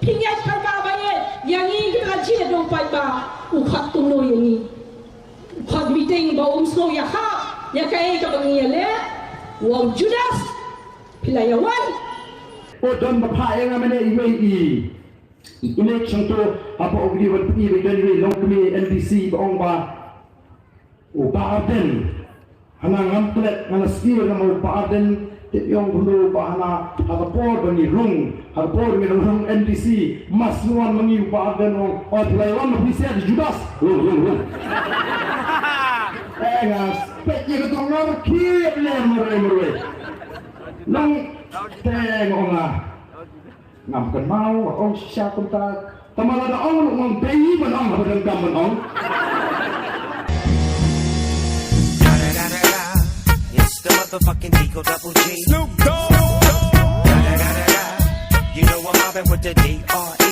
Pingat kagabayan, yang ini kita cie dong pai ba, ukat tuno yang ini. Ukat meeting ba umsno ya ha, ya kaya ka bangiya le, wang Judas, pilayawan. O don bapa yang amene iwe election to apa ogdi wan pi be dan we long kami NDC baong ba o Baarden hana ngamplet ngana skill na mo Baarden yung hulu ba hana hagapor bani rung hagapor mi rung NDC mas nuan mangi Baarden o Pilayawan mapisia di Judas ngas pekye ko tong no kiep le mure nang tengok lah ngam kenal orang siapa tak teman ada orang bayi menang pada gambar orang It's the motherfucking Eagle Double G Snoop Dogg You know I'm mobbing with the D.R.E